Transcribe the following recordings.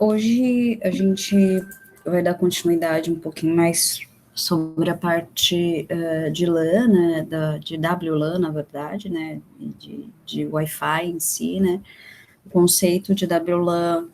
Hoje a gente vai dar continuidade um pouquinho mais sobre a parte de LAN, né, de WLAN, na verdade, né, de Wi-Fi em si, né. O conceito de WLAN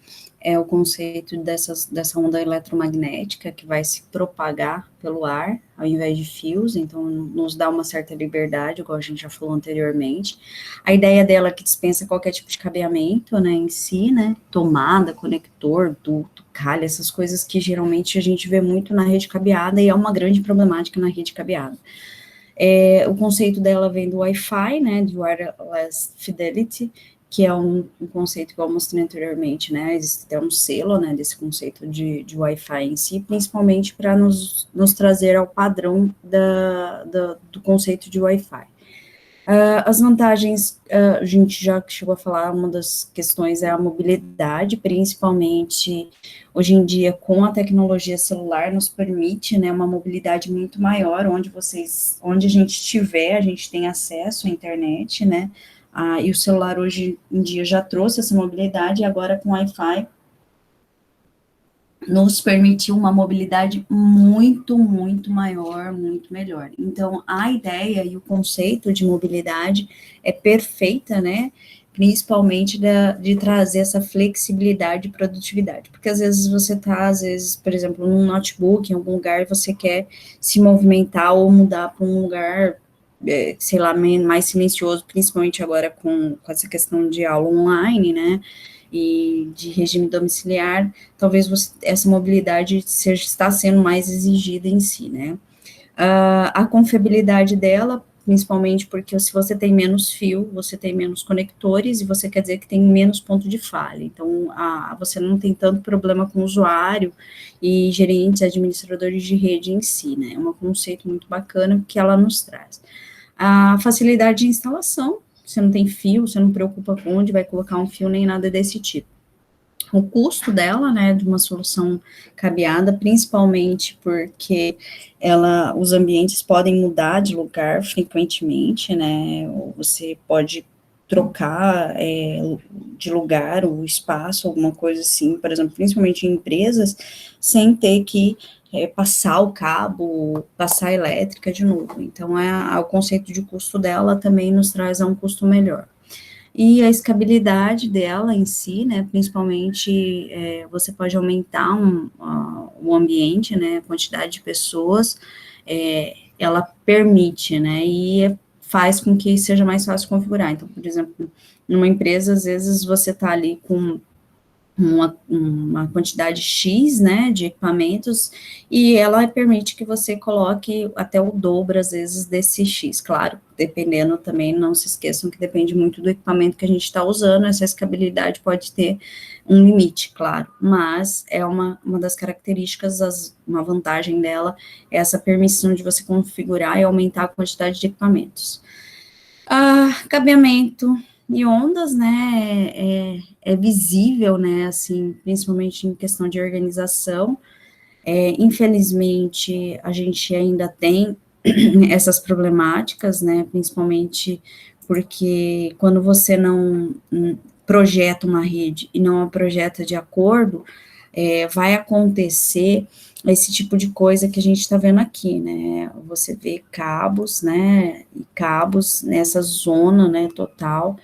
é o conceito dessa onda eletromagnética que vai se propagar pelo ar, ao invés de fios, então nos dá uma certa liberdade, igual a gente já falou anteriormente. A ideia dela é que dispensa qualquer tipo de cabeamento, né, em si, né, tomada, conector, duto, calha, essas coisas que geralmente a gente vê muito na rede cabeada e é uma grande problemática na rede cabeada. O conceito dela vem do Wi-Fi, né, de Wireless Fidelity, que é um conceito que eu mostrei anteriormente, né, existe até um selo, né, desse conceito de Wi-Fi em si, principalmente para nos trazer ao padrão do conceito de Wi-Fi. As vantagens, a gente já chegou a falar, uma das questões é a mobilidade, principalmente hoje em dia com a tecnologia celular nos permite, né, uma mobilidade muito maior, onde a gente estiver, a gente tem acesso à internet, né, e o celular hoje em dia já trouxe essa mobilidade, e agora com Wi-Fi nos permitiu uma mobilidade muito, muito maior, muito melhor. Então, a ideia e o conceito de mobilidade é perfeita, né? Principalmente de trazer essa flexibilidade e produtividade. Porque às vezes você está, às vezes, por exemplo, num notebook, em algum lugar, e você quer se movimentar ou mudar para um lugar, sei lá, mais silencioso, principalmente agora com essa questão de aula online, né? E de regime domiciliar, talvez essa mobilidade está sendo mais exigida em si, né? A confiabilidade dela, principalmente porque se você tem menos fio, você tem menos conectores, e você quer dizer que tem menos ponto de falha. Então, você não tem tanto problema com o usuário e gerentes, administradores de rede em si, né? É um conceito muito bacana que ela nos traz. A facilidade de instalação, você não tem fio, você não preocupa com onde vai colocar um fio, nem nada desse tipo. O custo dela, né, de uma solução cabeada, principalmente porque os ambientes podem mudar de lugar frequentemente, né, ou você pode trocar de lugar, o espaço, alguma coisa assim, por exemplo, principalmente em empresas, sem ter que passar o cabo, passar a elétrica de novo. Então, o conceito de custo dela também nos traz a um custo melhor. E a escabilidade dela em si, né, principalmente, você pode aumentar o ambiente, né, a quantidade de pessoas, ela permite, né, e faz com que seja mais fácil configurar. Então, por exemplo, numa empresa, às vezes você está ali com uma quantidade X, né, de equipamentos, e ela permite que você coloque até o dobro, às vezes, desse X, claro, dependendo também, não se esqueçam que depende muito do equipamento que a gente está usando, essa escabilidade pode ter um limite, claro, mas é uma das características, uma vantagem dela, é essa permissão de você configurar e aumentar a quantidade de equipamentos. Cabeamento e ondas, né, é visível, né, assim, principalmente em questão de organização. Infelizmente, a gente ainda tem essas problemáticas, né, principalmente porque quando você não projeta uma rede e não a projeta de acordo, vai acontecer esse tipo de coisa que a gente está vendo aqui, né? Você vê cabos, né? E cabos nessa zona, né? Total,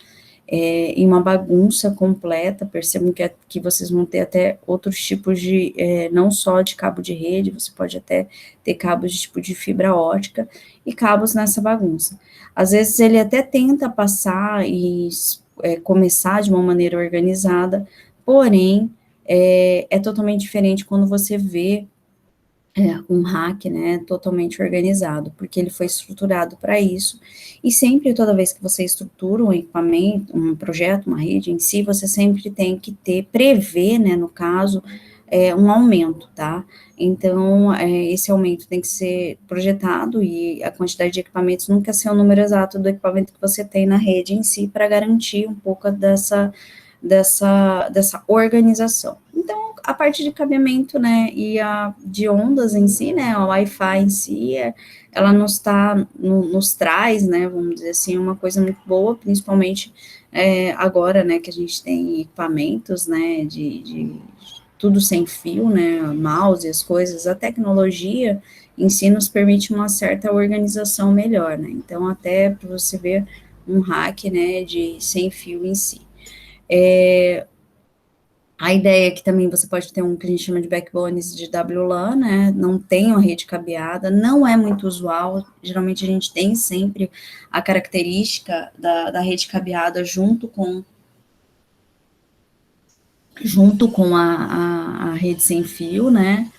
em uma bagunça completa. Percebam que vocês vão ter até outros tipos de, não só de cabo de rede, você pode até ter cabos de tipo de fibra ótica e cabos nessa bagunça. Às vezes ele até tenta passar e começar de uma maneira organizada, porém é totalmente diferente quando você vê um hack, né, totalmente organizado, porque ele foi estruturado para isso, e sempre, toda vez que você estrutura um equipamento, um projeto, uma rede em si, você sempre tem que prever, né, no caso, um aumento, tá? Então, esse aumento tem que ser projetado, e a quantidade de equipamentos nunca ser o número exato do equipamento que você tem na rede em si, para garantir um pouco dessa organização. Então, a parte de cabeamento, né, e de ondas em si, né, a Wi-Fi em si, ela nos traz, né, vamos dizer assim, uma coisa muito boa, principalmente agora, né, que a gente tem equipamentos, né, tudo sem fio, né, mouse, as coisas, a tecnologia em si nos permite uma certa organização melhor, né, então até para você ver um hack, né, de sem fio em si. A ideia é que também você pode ter um que a gente chama de backbones de WLAN, né? Não tem uma rede cabeada, não é muito usual. Geralmente a gente tem sempre a característica da rede cabeada junto com a rede sem fio, né?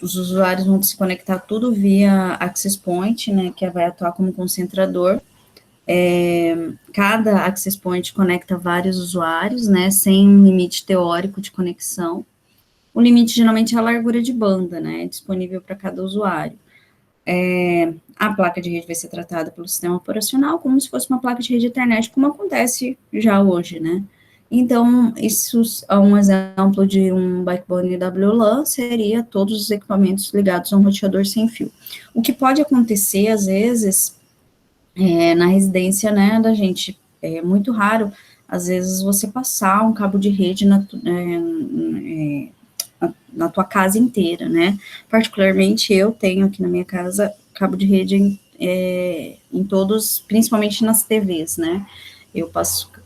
Os usuários vão se conectar tudo via access point, né? Que vai atuar como concentrador. Cada access point conecta vários usuários, né? Sem um limite teórico de conexão. O limite geralmente é a largura de banda, né, disponível para cada usuário. A placa de rede vai ser tratada pelo sistema operacional como se fosse uma placa de rede Ethernet, como acontece já hoje, né. Então, isso é um exemplo de um backbone WLAN, seria todos os equipamentos ligados a um roteador sem fio. O que pode acontecer, às vezes, na residência, né, da gente, é muito raro, às vezes, você passar um cabo de rede na tua casa inteira, né? Particularmente eu tenho aqui na minha casa cabo de rede em todos, principalmente nas TVs, né? Eu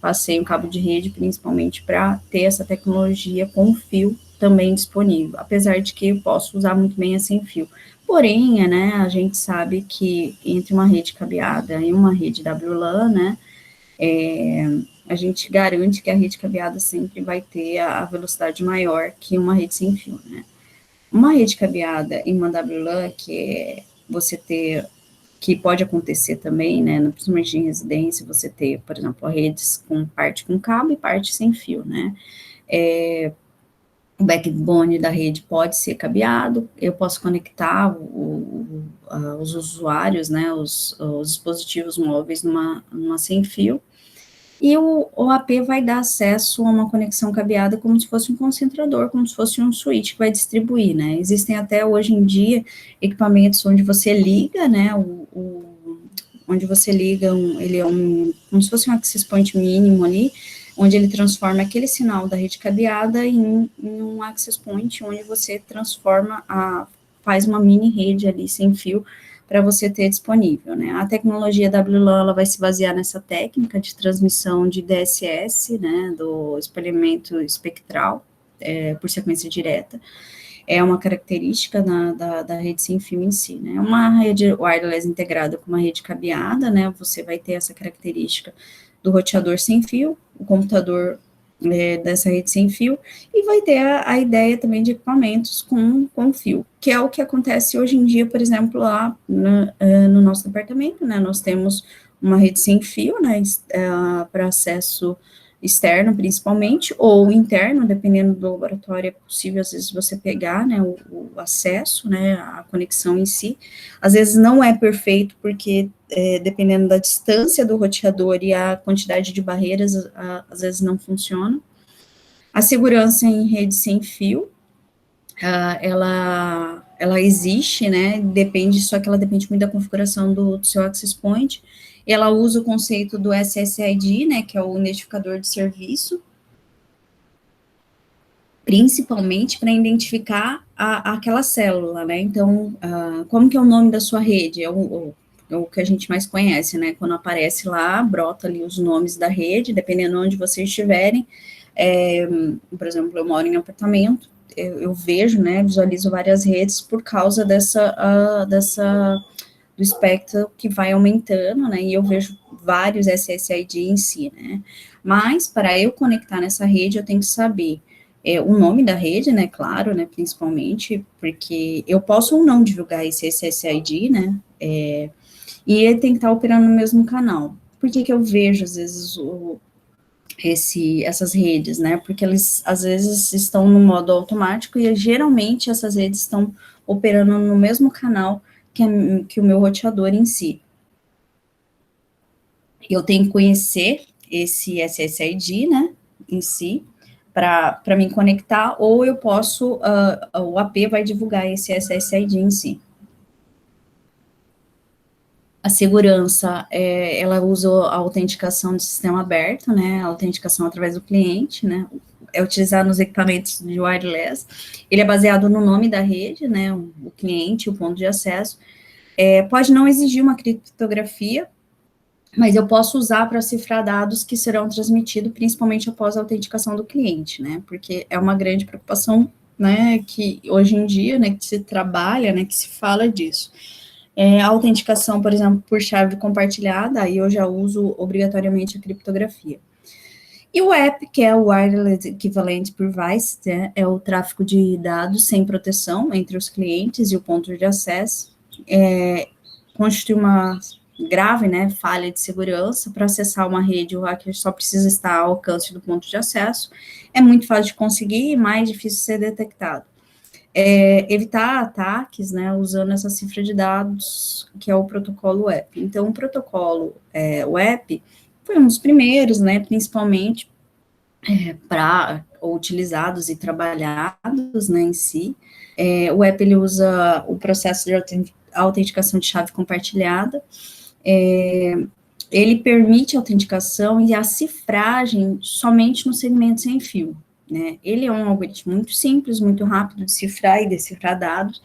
passei um cabo de rede principalmente para ter essa tecnologia com fio também disponível, apesar de que eu posso usar muito bem a sem fio. Porém, né, a gente sabe que entre uma rede cabeada e uma rede WLAN, né, a gente garante que a rede cabeada sempre vai ter a velocidade maior que uma rede sem fio, né? Uma rede cabeada em uma WLAN, que é você ter, que pode acontecer também, né, principalmente em residência, você ter, por exemplo, redes com parte com cabo e parte sem fio, né? O backbone da rede pode ser cabeado, eu posso conectar os usuários, né, os dispositivos móveis numa sem fio, e o AP vai dar acesso a uma conexão cabeada como se fosse um concentrador, como se fosse um switch que vai distribuir, né? Existem até hoje em dia equipamentos onde você liga, né? Onde você liga, ele é como se fosse um access point mínimo ali, onde ele transforma aquele sinal da rede cabeada em um access point, onde você faz uma mini rede ali sem fio, para você ter disponível, né? A tecnologia WLAN, ela vai se basear nessa técnica de transmissão de DSS, né, do espalhamento espectral, por sequência direta, é uma característica da rede sem fio em si, né? Uma rede wireless integrada com uma rede cabeada, né, você vai ter essa característica do roteador sem fio, o computador dessa rede sem fio, e vai ter a ideia também de equipamentos com fio, que é o que acontece hoje em dia, por exemplo, lá no nosso departamento, né, nós temos uma rede sem fio, né, para acesso externo, principalmente, ou interno, dependendo do laboratório, é possível, às vezes, você pegar, né, o acesso, né, a conexão em si, às vezes não é perfeito, porque dependendo da distância do roteador e a quantidade de barreiras, às vezes não funciona. A segurança em rede sem fio, ela existe, né, só que ela depende muito da configuração do seu access point. Ela usa o conceito do SSID, né, que é o identificador de serviço, principalmente para identificar aquela célula, né? Então, como que é o nome da sua rede? É o que a gente mais conhece, né? Quando aparece lá, brota ali os nomes da rede, dependendo de onde vocês estiverem. Por exemplo, eu moro em apartamento, eu vejo, né, visualizo várias redes por causa do espectro que vai aumentando, né, e eu vejo vários SSID em si, né, mas para eu conectar nessa rede, eu tenho que saber o nome da rede, né, claro, né, principalmente, porque eu posso ou não divulgar esse SSID, né, e ele tem que estar operando no mesmo canal. Por que eu vejo, às vezes, essas redes, né, porque eles, às vezes, estão no modo automático e, geralmente, essas redes estão operando no mesmo canal que o meu roteador em si. Eu tenho que conhecer esse SSID, né, em si, para me conectar, ou eu posso, o AP vai divulgar esse SSID em si. A segurança, ela usa a autenticação de sistema aberto, né, a autenticação através do cliente, né, é utilizado nos equipamentos de wireless. Ele é baseado no nome da rede, né, o cliente, o ponto de acesso. Pode não exigir uma criptografia, mas eu posso usar para cifrar dados que serão transmitidos, principalmente após a autenticação do cliente, né, porque é uma grande preocupação, né, que hoje em dia, né, que se trabalha, né, que se fala disso. A autenticação, por exemplo, por chave compartilhada, aí eu já uso obrigatoriamente a criptografia. E o app, que é o Wireless Equivalent Device, né, é o tráfego de dados sem proteção entre os clientes e o ponto de acesso, constitui uma grave, né, falha de segurança. Para acessar uma rede, o hacker só precisa estar ao alcance do ponto de acesso, é muito fácil de conseguir e mais difícil de ser detectado. Evitar ataques, né, usando essa cifra de dados, que é o protocolo WEP. Então, o protocolo WEP foi um dos primeiros, né, principalmente para utilizados e trabalhados, né, em si. O WEP, ele usa o processo de autenticação de chave compartilhada. Ele permite a autenticação e a cifragem somente no segmento sem fio, né? Ele é um algoritmo muito simples, muito rápido de cifrar e decifrar dados,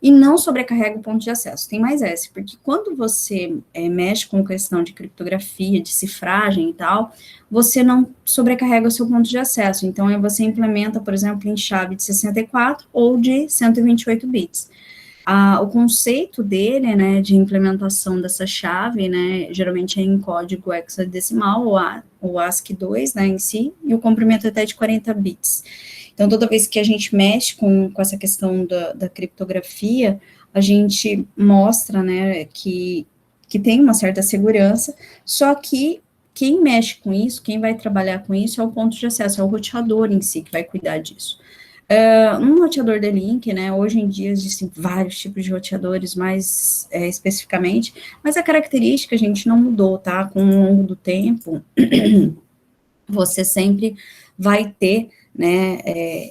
e não sobrecarrega o ponto de acesso. Tem mais essa, porque quando você mexe com questão de criptografia, de cifragem e tal, você não sobrecarrega o seu ponto de acesso. Então, você implementa, por exemplo, em chave de 64 ou de 128 bits. O conceito dele, né, de implementação dessa chave, né, geralmente é em código hexadecimal, ou ASCII2, né, em si, e o comprimento é até de 40 bits. Então, toda vez que a gente mexe com essa questão da criptografia, a gente mostra, né, que tem uma certa segurança, só que quem mexe com isso, quem vai trabalhar com isso é o ponto de acesso, é o roteador em si que vai cuidar disso. Um roteador de link, né, hoje em dia existem vários tipos de roteadores, mais especificamente, mas a característica, a gente, não mudou, tá? Com o longo do tempo, você sempre vai ter, né,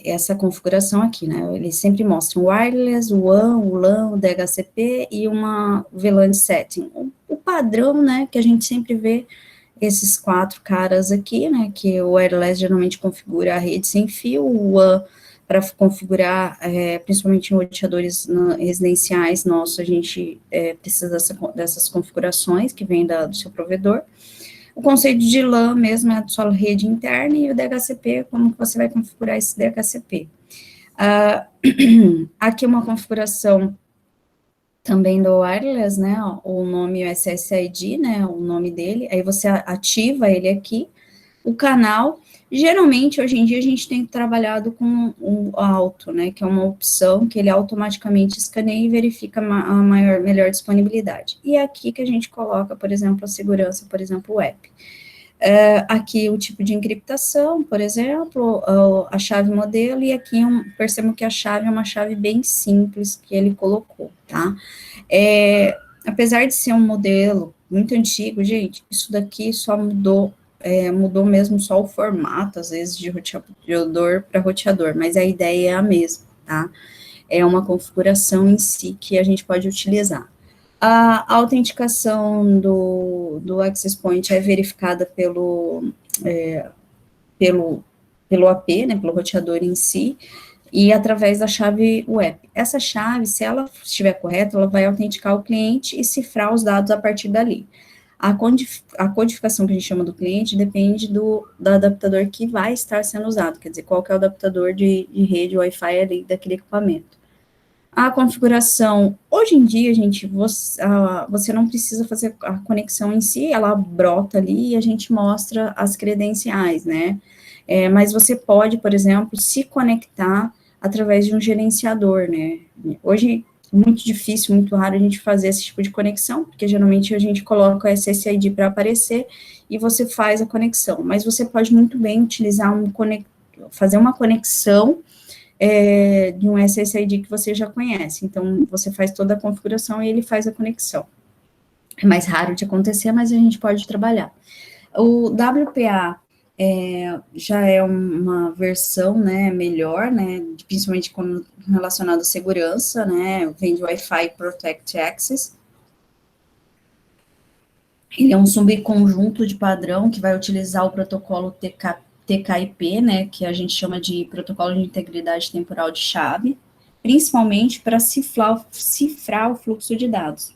essa configuração aqui, né, ele sempre mostra o wireless, o WAN, o LAN, o DHCP e uma VLAN setting. O padrão, né, que a gente sempre vê, esses 4 caras aqui, né, que o wireless geralmente configura a rede sem fio, o WAN para configurar, principalmente em roteadores residenciais nossos, a gente precisa dessas configurações que vem do seu provedor. O conceito de LAN mesmo é a sua rede interna, e o DHCP, como que você vai configurar esse DHCP. Aqui uma configuração também do wireless, né, o nome SSID, né, o nome dele, aí você ativa ele aqui, o canal. Geralmente, hoje em dia, a gente tem trabalhado com o auto, né, que é uma opção que ele automaticamente escaneia e verifica a melhor disponibilidade. E é aqui que a gente coloca, por exemplo, a segurança, por exemplo, o app. Aqui o tipo de encriptação, por exemplo, a chave modelo, e aqui percebam que a chave é uma chave bem simples que ele colocou, tá? Apesar de ser um modelo muito antigo, gente, isso daqui só mudou mesmo só o formato, às vezes, de roteador para roteador, mas a ideia é a mesma, tá? É uma configuração em si que a gente pode utilizar. A autenticação do Access Point é verificada pelo AP, né, pelo roteador em si, e através da chave web. Essa chave, se ela estiver correta, ela vai autenticar o cliente e cifrar os dados a partir dali. A codificação que a gente chama do cliente depende do adaptador que vai estar sendo usado, quer dizer, qual que é o adaptador de rede Wi-Fi ali daquele equipamento. A configuração, hoje em dia, gente, você não precisa fazer a conexão em si, ela brota ali e a gente mostra as credenciais, né? Mas você pode, por exemplo, se conectar através de um gerenciador, né? Hoje, muito difícil, muito raro a gente fazer esse tipo de conexão, porque geralmente a gente coloca o SSID para aparecer e você faz a conexão, mas você pode muito bem utilizar fazer uma conexão de um SSID que você já conhece. Então, você faz toda a configuração e ele faz a conexão. É mais raro de acontecer, mas a gente pode trabalhar. O WPA já é uma versão, né, melhor, né, principalmente relacionado à segurança, né, vem de Wi-Fi Protect Access. Ele é um subconjunto de padrão que vai utilizar o protocolo TKIP, né, que a gente chama de Protocolo de Integridade Temporal de Chave, principalmente para cifrar o fluxo de dados.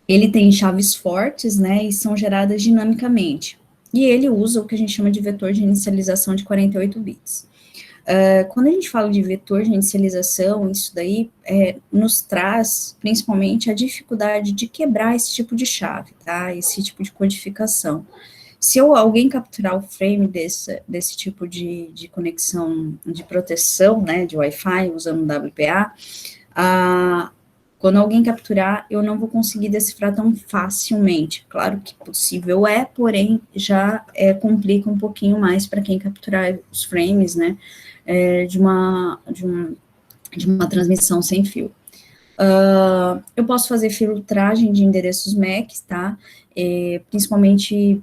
Ele tem chaves fortes, né, e são geradas dinamicamente. E ele usa o que a gente chama de vetor de inicialização de 48 bits. Quando a gente fala de vetor de inicialização, isso daí nos traz, principalmente, a dificuldade de quebrar esse tipo de chave, tá? Esse tipo de codificação. Se alguém capturar o frame desse tipo de conexão de proteção, né, de Wi-Fi, usando WPA, quando alguém capturar, eu não vou conseguir decifrar tão facilmente. Claro que possível porém já complica um pouquinho mais para quem capturar os frames, né, de uma transmissão sem fio. Eu posso fazer filtragem de endereços MAC, tá? Principalmente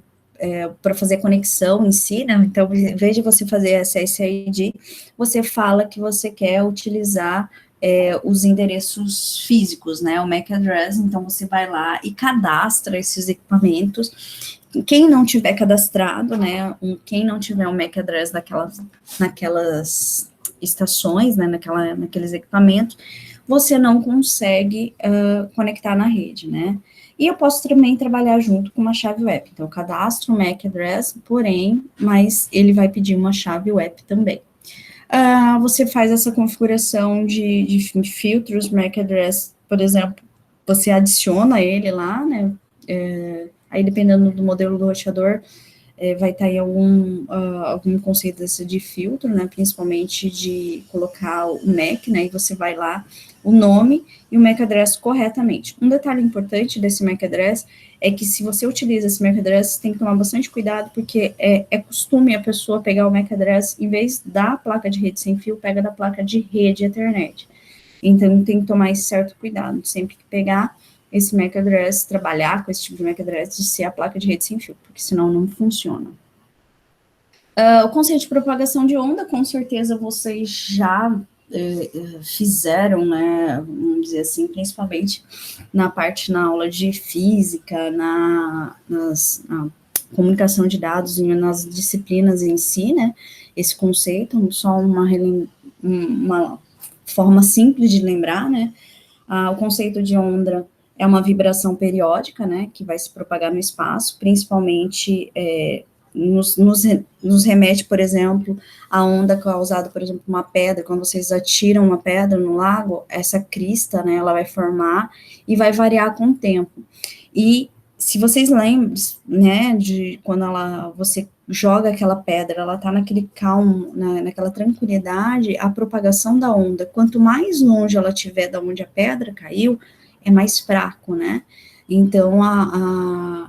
para fazer conexão em si, né? Então, em vez de você fazer SSID, você fala que você quer utilizar os endereços físicos, né? O MAC address, então você vai lá e cadastra esses equipamentos. Quem não tiver cadastrado, né? Quem não tiver um MAC address naquelas estações, né? Naqueles equipamentos, você não consegue conectar na rede, né? E eu posso também trabalhar junto com uma chave web. Então, eu cadastro o MAC address, porém, mas ele vai pedir uma chave web também. Você faz essa configuração de filtros, MAC address, por exemplo, você adiciona ele lá, né? Aí, dependendo do modelo do roteador, vai estar em algum conceito desse de filtro, né, principalmente de colocar o MAC, né, e você vai lá, o nome e o MAC address corretamente. Um detalhe importante desse MAC address é que se você utiliza esse MAC address, você tem que tomar bastante cuidado, porque é costume a pessoa pegar o MAC address, em vez da placa de rede sem fio, pega da placa de rede Ethernet. Então, tem que tomar esse certo cuidado, sempre que pegar esse MAC address, trabalhar com esse tipo de MAC address, de ser a placa de rede sem fio, porque senão não funciona. O conceito de propagação de onda, com certeza vocês já fizeram, né, vamos dizer assim, principalmente na aula de física, na comunicação de dados, nas disciplinas em si, né, esse conceito, só uma forma simples de lembrar, né, o conceito de onda é uma vibração periódica, né, que vai se propagar no espaço, principalmente nos remete, por exemplo, a onda causada, por exemplo, uma pedra, quando vocês atiram uma pedra no lago, essa crista, né, ela vai formar e vai variar com o tempo. E se vocês lembram, né, de quando você joga aquela pedra, ela tá naquele calmo, naquela tranquilidade, a propagação da onda, quanto mais longe ela estiver da onde a pedra caiu, é mais fraco, né? Então,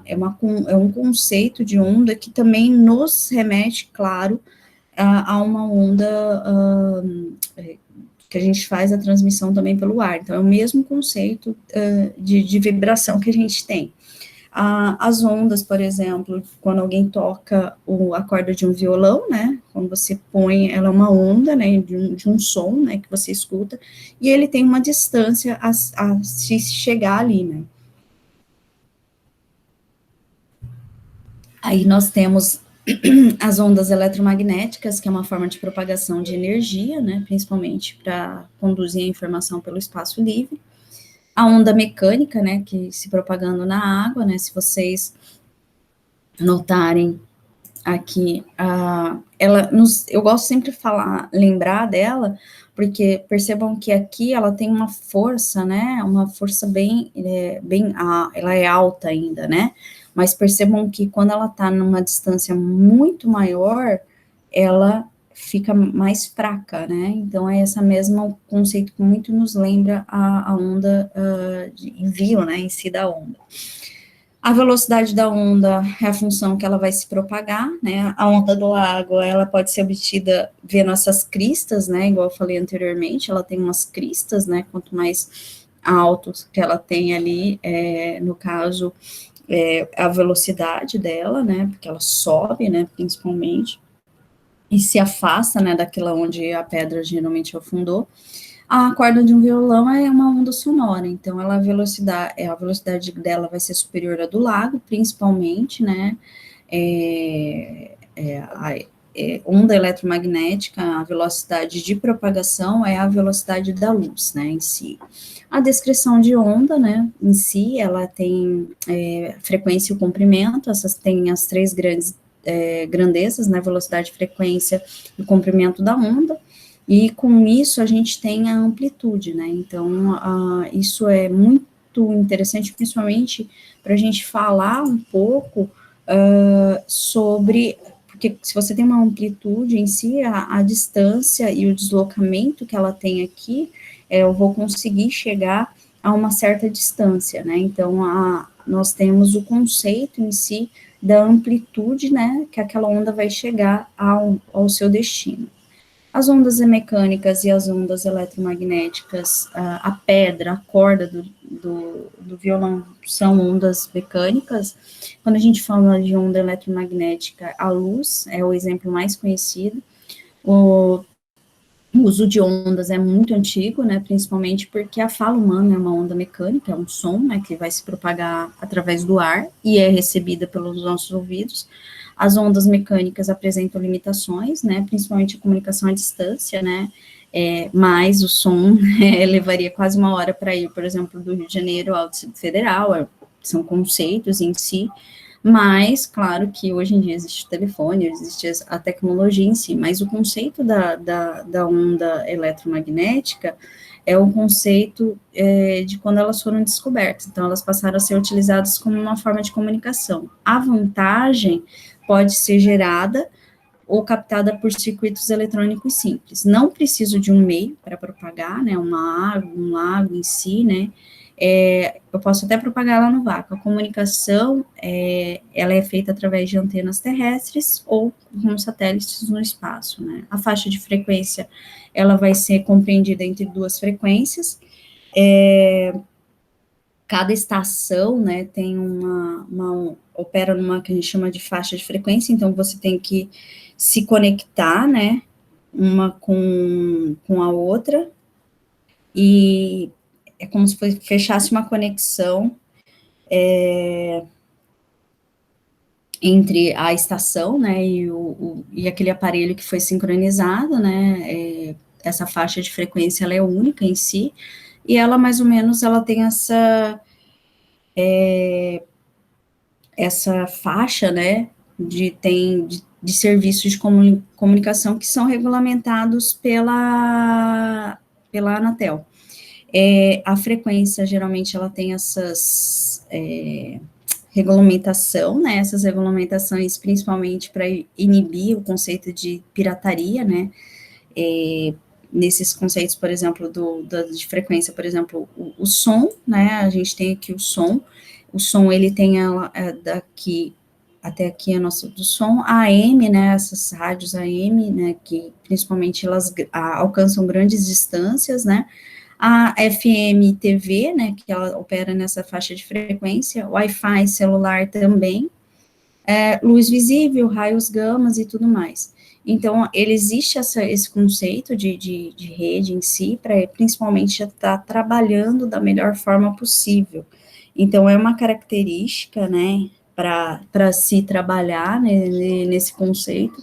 é um conceito de onda que também nos remete, claro, a uma onda que a gente faz a transmissão também pelo ar. Então, é o mesmo conceito de vibração que a gente tem. As ondas, por exemplo, quando alguém toca a corda de um violão, né, quando você põe, ela é uma onda, né, de um som, né, que você escuta, e ele tem uma distância a se chegar ali, né. Aí nós temos as ondas eletromagnéticas, que é uma forma de propagação de energia, né, principalmente para conduzir a informação pelo espaço livre. A onda mecânica, né, que se propagando na água, né, se vocês notarem aqui, eu gosto sempre de lembrar dela, porque percebam que aqui ela tem uma força, né, uma força ela é alta ainda, né, mas percebam que quando ela está numa distância muito maior, ela fica mais fraca, né, então é esse mesmo conceito que muito nos lembra a onda de envio, né, em si da onda. A velocidade da onda é a função que ela vai se propagar, né, a onda do lago, ela pode ser obtida vendo essas cristas, né, igual eu falei anteriormente, ela tem umas cristas, né, quanto mais altos que ela tem ali, no caso, a velocidade dela, né, porque ela sobe, né, principalmente, e se afasta, né, daquela onde a pedra geralmente afundou. A corda de um violão é uma onda sonora, então a velocidade dela vai ser superior à do lago, principalmente, né, Onda eletromagnética, a velocidade de propagação é a velocidade da luz, né, em si. A descrição de onda, né, em si, ela tem frequência e comprimento, essas têm as três grandes grandezas, né, velocidade, frequência e comprimento da onda, e com isso a gente tem a amplitude, né, então isso é muito interessante, principalmente para a gente falar um pouco sobre, porque se você tem uma amplitude em si, a distância e o deslocamento que ela tem aqui, eu vou conseguir chegar a uma certa distância, né, então nós temos o conceito em si da amplitude, né, que aquela onda vai chegar ao seu destino. As ondas mecânicas e as ondas eletromagnéticas, a pedra, a corda do violão são ondas mecânicas. Quando a gente fala de onda eletromagnética, a luz é o exemplo mais conhecido. O uso de ondas é muito antigo, né, principalmente porque a fala humana é uma onda mecânica, é um som, né, que vai se propagar através do ar e é recebida pelos nossos ouvidos. As ondas mecânicas apresentam limitações, né, principalmente a comunicação à distância, né, mas o som levaria quase uma hora para ir, por exemplo, do Rio de Janeiro ao Distrito Federal, são conceitos em si, mas, claro que hoje em dia existe o telefone, existe a tecnologia em si, mas o conceito da onda eletromagnética é o conceito de quando elas foram descobertas, então elas passaram a ser utilizadas como uma forma de comunicação. A vantagem pode ser gerada ou captada por circuitos eletrônicos simples. Não preciso de um meio para propagar, né, uma água, um lago em si, né, eu posso até propagar ela no vácuo. A comunicação, ela é feita através de antenas terrestres ou com satélites no espaço, né. A faixa de frequência, ela vai ser compreendida entre duas frequências, cada estação, né, tem opera numa que a gente chama de faixa de frequência, então você tem que se conectar, né, uma com a outra, e é como se fechasse uma conexão entre a estação, né, e aquele aparelho que foi sincronizado, né, essa faixa de frequência, ela é única em si, e ela, mais ou menos, ela tem essa faixa, né, de serviços de comunicação que são regulamentados pela Anatel. A frequência, geralmente, ela tem essas regulamentação, né, essas regulamentações principalmente para inibir o conceito de pirataria, né, nesses conceitos, por exemplo, de frequência, por exemplo, o som, né, a gente tem aqui o som ele tem daqui até aqui a nossa do som, a AM, né, essas rádios AM, né, que principalmente elas alcançam grandes distâncias, né, a FM TV, né, que ela opera nessa faixa de frequência, Wi-Fi celular também, luz visível, raios gamas e tudo mais. Então, existe esse conceito de rede em si, para principalmente estar trabalhando da melhor forma possível. Então, é uma característica, né, para se trabalhar nesse conceito,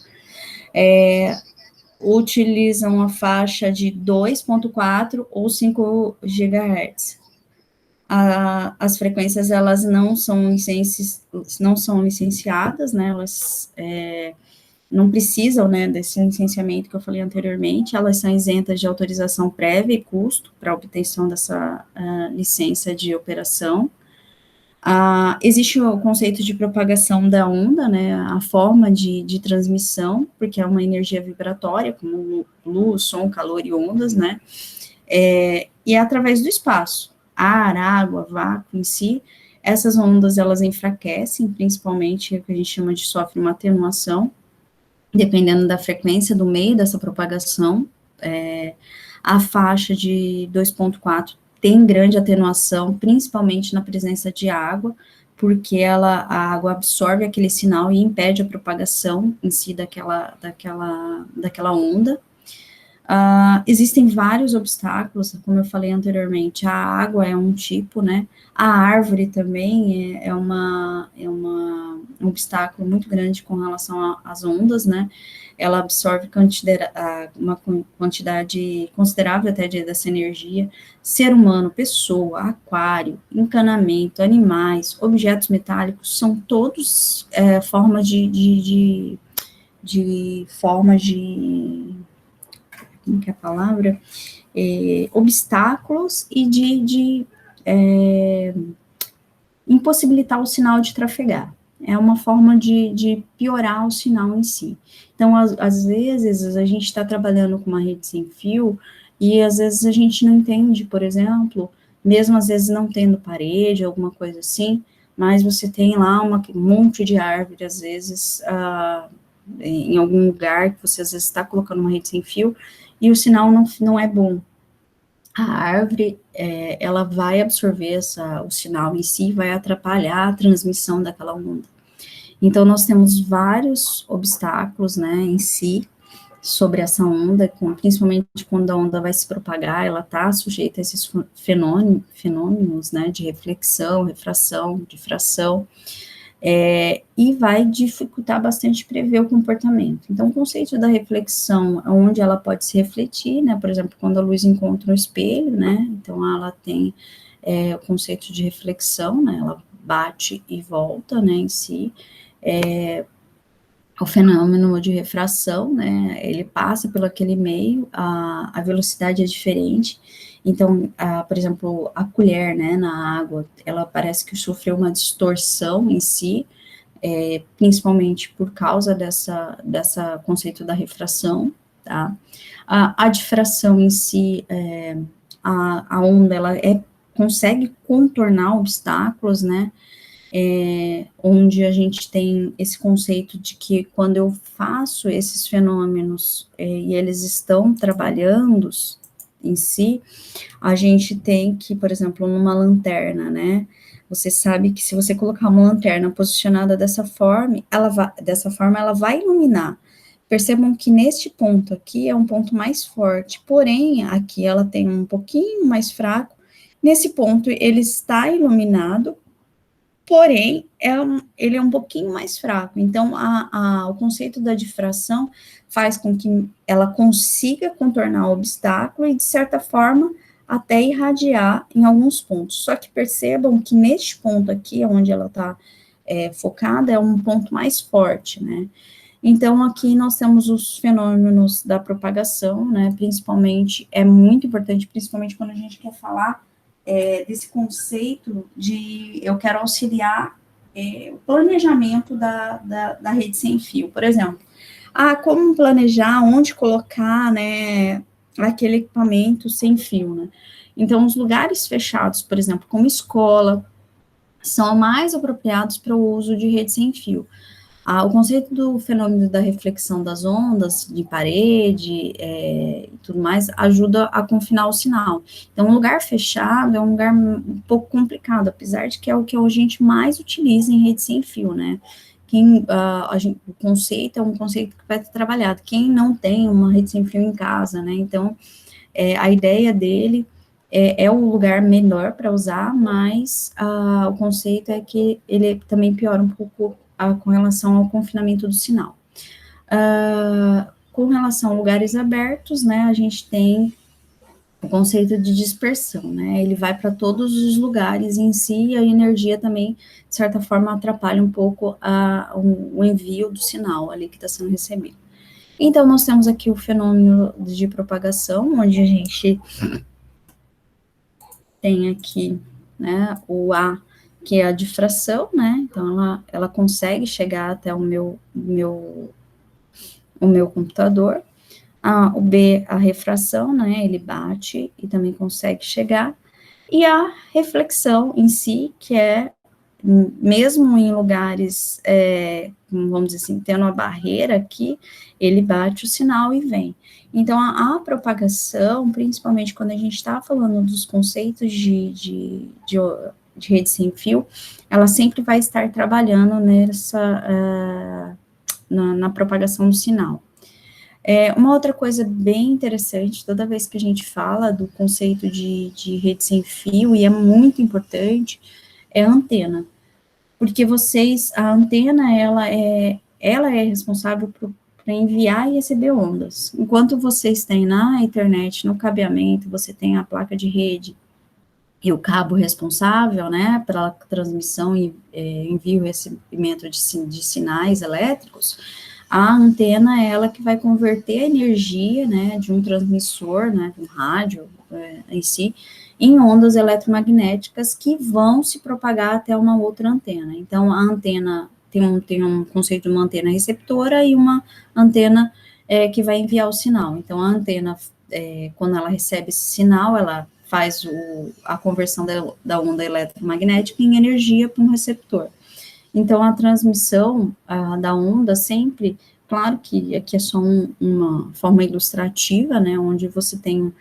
utilizam a faixa de 2.4 ou 5 GHz. As frequências, elas não são licenciadas, né, elas não precisam, né, desse licenciamento que eu falei anteriormente, elas são isentas de autorização prévia e custo para a obtenção dessa licença de operação. Existe o conceito de propagação da onda, né, a forma de transmissão, porque é uma energia vibratória, como luz, som, calor e ondas, né, e é através do espaço, ar, água, vácuo em si, essas ondas, elas enfraquecem, principalmente, o que a gente chama de sofre uma atenuação, dependendo da frequência do meio dessa propagação, a faixa de 2.4 tem grande atenuação, principalmente na presença de água, porque a água absorve aquele sinal e impede a propagação em si daquela onda. Existem vários obstáculos, como eu falei anteriormente, a água é um tipo, né? A árvore também um obstáculo muito grande com relação às ondas, né? Ela absorve uma quantidade considerável até dessa energia. Ser humano, pessoa, aquário, encanamento, animais, objetos metálicos, são todos formas formas de como que é a palavra? Obstáculos e impossibilitar o sinal de trafegar. É uma forma de piorar o sinal em si. Então, às vezes, a gente está trabalhando com uma rede sem fio e às vezes a gente não entende, por exemplo, mesmo às vezes não tendo parede, alguma coisa assim, mas você tem lá um monte de árvore, às vezes, em algum lugar que você às vezes está colocando uma rede sem fio e o sinal não é bom. A árvore, ela vai absorver o sinal em si, vai atrapalhar a transmissão daquela onda. Então, nós temos vários obstáculos, né, em si, sobre essa onda, principalmente quando a onda vai se propagar, ela está sujeita a esses fenômenos, né, de reflexão, refração, difração, e vai dificultar bastante prever o comportamento. Então, o conceito da reflexão é onde ela pode se refletir, né, por exemplo, quando a luz encontra o espelho, né, então ela tem o conceito de reflexão, né, ela bate e volta, né, em si, o fenômeno de refração, né, ele passa pelo aquele meio, a velocidade é diferente, então, por exemplo, a colher, né, na água, ela parece que sofreu uma distorção em si, principalmente por causa dessa conceito da refração, tá? A difração em si, a onda, ela consegue contornar obstáculos, né, onde a gente tem esse conceito de que quando eu faço esses fenômenos e eles estão trabalhando em si, a gente tem que, por exemplo, numa lanterna, né? Você sabe que se você colocar uma lanterna posicionada dessa forma, ela vai iluminar. Percebam que neste ponto aqui é um ponto mais forte, porém, aqui ela tem um pouquinho mais fraco. Nesse ponto, ele está iluminado, porém, ele é um pouquinho mais fraco. Então, o conceito da difração faz com que ela consiga contornar o obstáculo e, de certa forma, até irradiar em alguns pontos. Só que percebam que neste ponto aqui, onde ela está focada, é um ponto mais forte, né? Então, aqui nós temos os fenômenos da propagação, né? Principalmente, é muito importante, principalmente quando a gente quer falar desse conceito de eu quero auxiliar o planejamento da rede sem fio, por exemplo. Como planejar, onde colocar, né, aquele equipamento sem fio, né? Então, os lugares fechados, por exemplo, como escola, são mais apropriados para o uso de rede sem fio. O conceito do fenômeno da reflexão das ondas de parede e tudo mais ajuda a confinar o sinal. Então, um lugar fechado é um lugar um pouco complicado, apesar de que é o que a gente mais utiliza em rede sem fio, né? O conceito é um conceito que vai ser trabalhado. Quem não tem uma rede sem fio em casa, né? Então, a ideia dele é o lugar melhor para usar, mas o conceito é que ele também piora um pouco com relação ao confinamento do sinal. Com relação a lugares abertos, né, a gente tem o conceito de dispersão, né, ele vai para todos os lugares em si, e a energia também, de certa forma, atrapalha um pouco o envio do sinal ali que está sendo recebido. Então, nós temos aqui o fenômeno de propagação, onde a gente tem aqui, né, o A, que é a difração, né, então ela consegue chegar até o meu computador. O B, a refração, né, ele bate e também consegue chegar. E a reflexão em si, que é, mesmo em lugares, vamos dizer assim, tendo a barreira aqui, ele bate o sinal e vem. Então, a propagação, principalmente quando a gente está falando dos conceitos de rede sem fio, ela sempre vai estar trabalhando na propagação do sinal. Uma outra coisa bem interessante, toda vez que a gente fala do conceito de rede sem fio, e é muito importante, é a antena. Porque a antena, ela é responsável para enviar e receber ondas. Enquanto vocês têm na internet, no cabeamento, você tem a placa de rede e o cabo responsável, né, pela transmissão e envio e recebimento de sinais elétricos, a antena é ela que vai converter a energia, né, de um transmissor, né, de um rádio em si, em ondas eletromagnéticas que vão se propagar até uma outra antena. Então, a antena tem um conceito de uma antena receptora e uma antena que vai enviar o sinal. Então, a antena, quando ela recebe esse sinal, ela faz a conversão da onda eletromagnética em energia para um receptor. Então, a transmissão da onda sempre, claro que aqui é só uma forma ilustrativa, né, onde você tem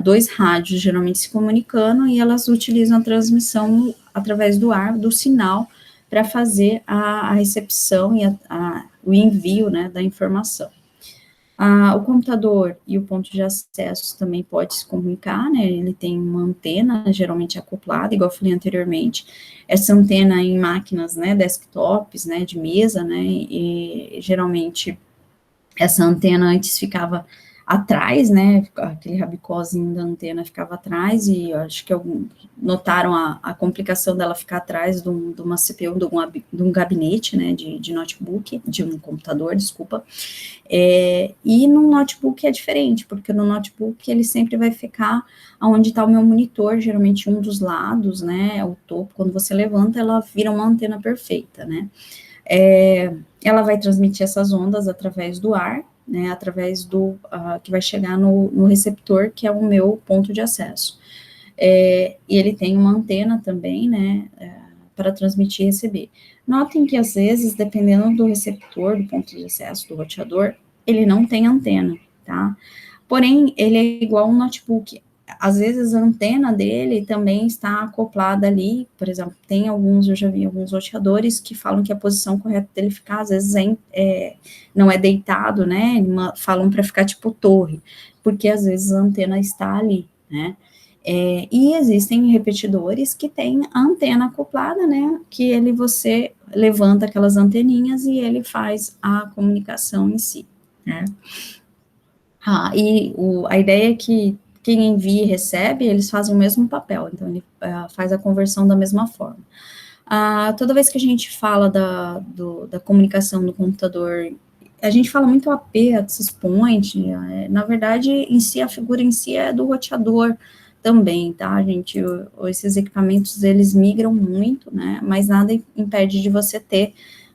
dois rádios geralmente se comunicando e elas utilizam a transmissão através do ar, do sinal, para fazer a recepção e o envio, né, da informação. O computador e o ponto de acesso também pode se comunicar, né, ele tem uma antena geralmente acoplada, igual eu falei anteriormente, essa antena em máquinas, né, desktops, né, de mesa, né, e geralmente essa antena antes ficava atrás, né, aquele rabicozinho da antena ficava atrás, e eu acho que notaram a complicação dela ficar atrás de uma CPU, de um gabinete, né, de notebook, de um computador, desculpa, e no notebook é diferente, porque no notebook ele sempre vai ficar onde está o meu monitor, geralmente um dos lados, né, o topo, quando você levanta, ela vira uma antena perfeita, né, ela vai transmitir essas ondas através do ar, né, através que vai chegar no receptor, que é o meu ponto de acesso. E ele tem uma antena também, né, para transmitir e receber. Notem que, às vezes, dependendo do receptor, do ponto de acesso, do roteador, ele não tem antena, tá? Porém, ele é igual um notebook. Às vezes, a antena dele também está acoplada ali, por exemplo, eu já vi alguns roteadores que falam que a posição correta dele ficar, às vezes, não é deitado, né? Falam para ficar tipo torre, porque às vezes a antena está ali, né? E existem repetidores que têm a antena acoplada, né, que você levanta aquelas anteninhas e ele faz a comunicação em si, né. A ideia é que quem envia e recebe, eles fazem o mesmo papel, então ele faz a conversão da mesma forma. Toda vez que a gente fala da comunicação no computador, a gente fala muito AP, access point, na verdade, em si, a figura em si é do roteador também, tá, gente? Esses equipamentos, eles migram muito, né, mas nada impede de você ter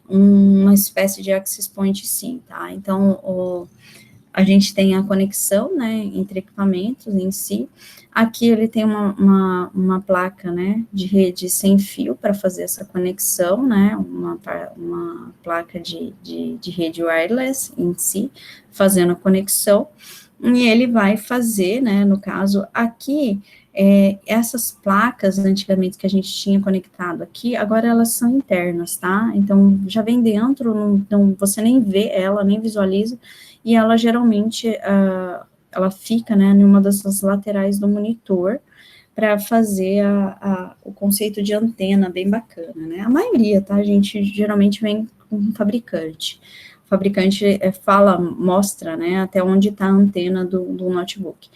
uma espécie de access point, sim, tá? Então, a gente tem a conexão, né, entre equipamentos em si. Aqui ele tem uma placa, né, de rede sem fio para fazer essa conexão, né, uma placa de rede wireless em si, fazendo a conexão, e ele vai fazer, né, no caso, aqui, essas placas, antigamente, que a gente tinha conectado aqui, agora elas são internas, tá? Então, já vem dentro, então você nem vê ela, nem visualiza, e ela geralmente, ela fica, né, em uma das laterais do monitor, para fazer o conceito de antena bem bacana, né? A maioria, tá, gente, geralmente vem com um fabricante. O fabricante mostra, né, até onde está a antena do notebook.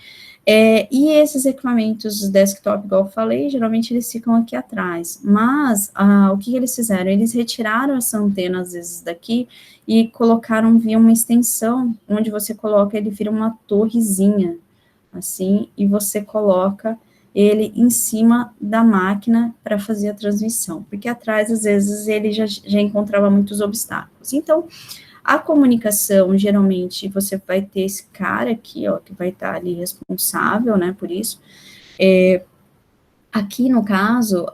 E esses equipamentos desktop, igual eu falei, geralmente eles ficam aqui atrás, mas o que eles fizeram? Eles retiraram essa antena, às vezes, daqui, e colocaram via uma extensão, onde você coloca, ele vira uma torrezinha, assim, e você coloca ele em cima da máquina para fazer a transmissão, porque atrás, às vezes, ele já encontrava muitos obstáculos. Então, a comunicação, geralmente, você vai ter esse cara aqui, ó, que vai estar ali responsável, né, por isso. Aqui, no caso,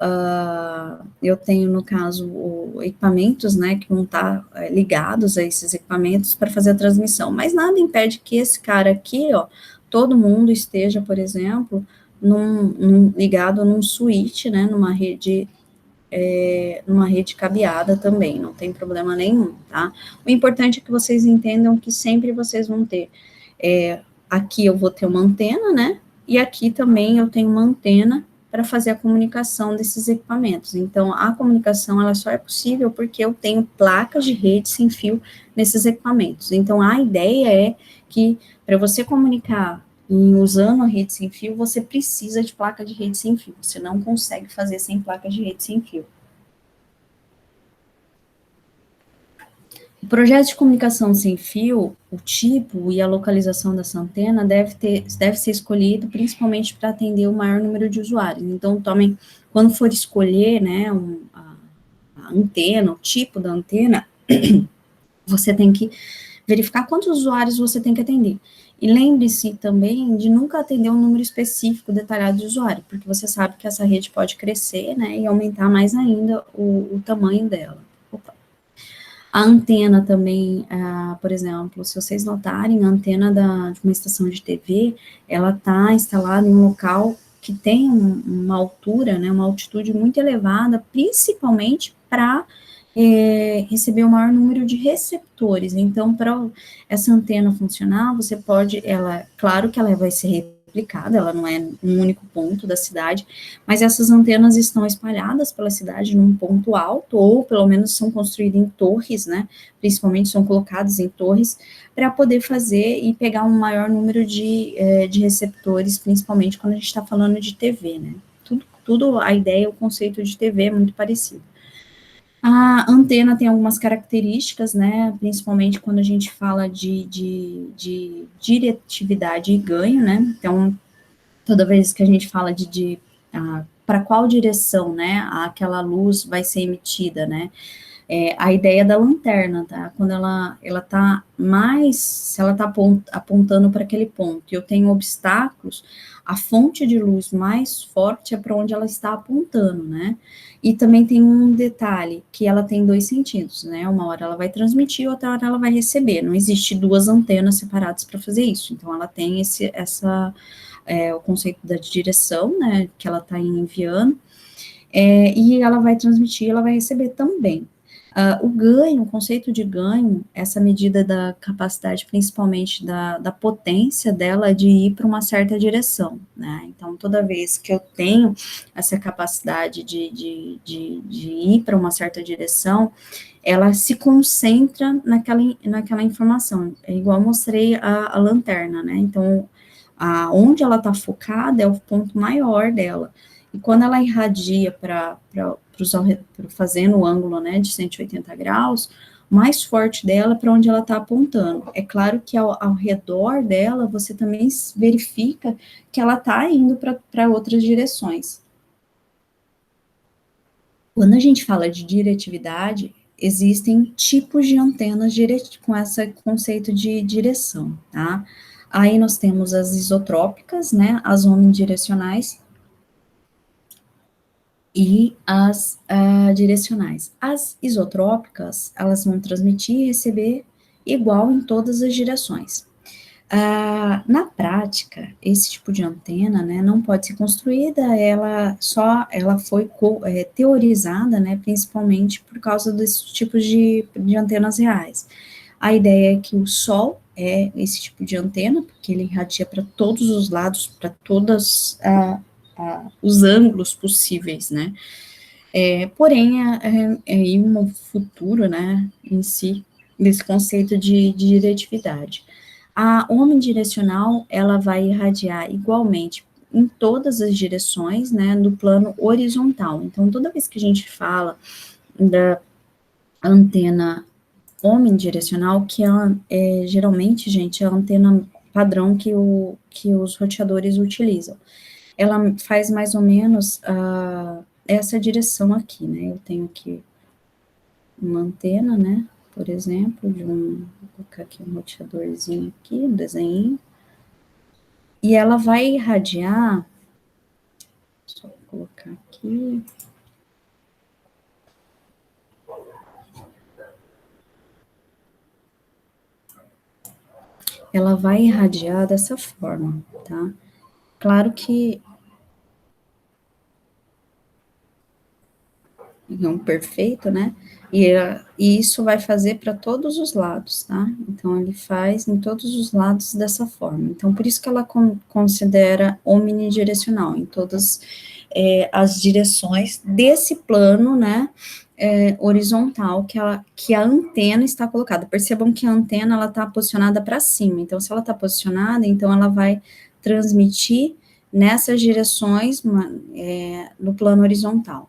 eu tenho, no caso, equipamentos, né, que vão estar ligados a esses equipamentos para fazer a transmissão, mas nada impede que esse cara aqui, ó, todo mundo esteja, por exemplo, ligado num switch, né, numa rede numa rede cabeada também, não tem problema nenhum, tá? O importante é que vocês entendam que sempre vocês vão ter, aqui eu vou ter uma antena, né? E aqui também eu tenho uma antena para fazer a comunicação desses equipamentos. Então, a comunicação, ela só é possível porque eu tenho placas de rede sem fio nesses equipamentos. Então, a ideia é que, para você comunicar usando a rede sem fio, você precisa de placa de rede sem fio. Você não consegue fazer sem placa de rede sem fio. O projeto de comunicação sem fio, o tipo e a localização dessa antena deve ser escolhido principalmente para atender o maior número de usuários. Então, tomem, quando for escolher, né, a antena, o tipo da antena, você tem que verificar quantos usuários você tem que atender. E lembre-se também de nunca atender um número específico detalhado de usuário, porque você sabe que essa rede pode crescer, né, e aumentar mais ainda o tamanho dela. Opa. A antena também, por exemplo, se vocês notarem, a antena de uma estação de TV, ela está instalada em um local que tem uma altura, né, uma altitude muito elevada, principalmente para receber o maior número de receptores. Então, para essa antena funcionar, você pode, claro que ela vai ser replicada, ela não é um único ponto da cidade, mas essas antenas estão espalhadas pela cidade num ponto alto, ou pelo menos são construídas em torres, né, principalmente são colocadas em torres, para poder fazer e pegar um maior número de receptores, principalmente quando a gente está falando de TV, né, tudo a ideia, o conceito de TV é muito parecido. A antena tem algumas características, né, principalmente quando a gente fala de diretividade e ganho, né, então, toda vez que a gente fala para qual direção, né, aquela luz vai ser emitida, né, a ideia da lanterna, tá, quando ela tá se ela tá apontando para aquele ponto, e eu tenho obstáculos, a fonte de luz mais forte é para onde ela está apontando, né, e também tem um detalhe, que ela tem dois sentidos, né, uma hora ela vai transmitir, outra hora ela vai receber, não existe duas antenas separadas para fazer isso, então ela tem o conceito da direção, né, que ela está enviando, e ela vai transmitir, ela vai receber também. O ganho, o conceito de ganho, essa medida da capacidade, principalmente da potência dela de ir para uma certa direção, né? Então, toda vez que eu tenho essa capacidade de ir para uma certa direção, ela se concentra naquela informação. É igual eu mostrei a lanterna, né? Então, onde ela está focada é o ponto maior dela. E quando ela irradia fazendo o ângulo, né, de 180 graus, o mais forte dela é para onde ela está apontando. É claro que ao redor dela, você também verifica que ela está indo para outras direções. Quando a gente fala de diretividade, existem tipos de antenas com esse conceito de direção, tá? Aí nós temos as isotrópicas, né, as omnidirecionais, e as direcionais. As isotrópicas, elas vão transmitir e receber igual em todas as direções. Na prática, esse tipo de antena, né, não pode ser construída, ela foi teorizada, né, principalmente por causa desses tipos de antenas reais. A ideia é que o Sol é esse tipo de antena, porque ele irradia para todos os lados, para todos os ângulos possíveis, né, porém, em um futuro, né, em si, desse conceito de diretividade. A omnidirecional, ela vai irradiar igualmente em todas as direções, né, no plano horizontal. Então, toda vez que a gente fala da antena omnidirecional, que geralmente, gente, é a antena padrão que os roteadores utilizam. Ela faz mais ou menos essa direção aqui, né? Eu tenho aqui uma antena, né? Por exemplo, vou colocar aqui um roteadorzinho aqui, um desenho. E ela vai irradiar, só colocar aqui. Ela vai irradiar dessa forma, tá? Claro que um perfeito, né? E isso vai fazer para todos os lados, tá? Então, ele faz em todos os lados dessa forma. Então, por isso que ela considera omnidirecional, em todas as direções desse plano, né? Horizontal que a antena está colocada. Percebam que a antena ela está posicionada para cima. Então, se ela está posicionada, então ela vai transmitir nessas direções no plano horizontal.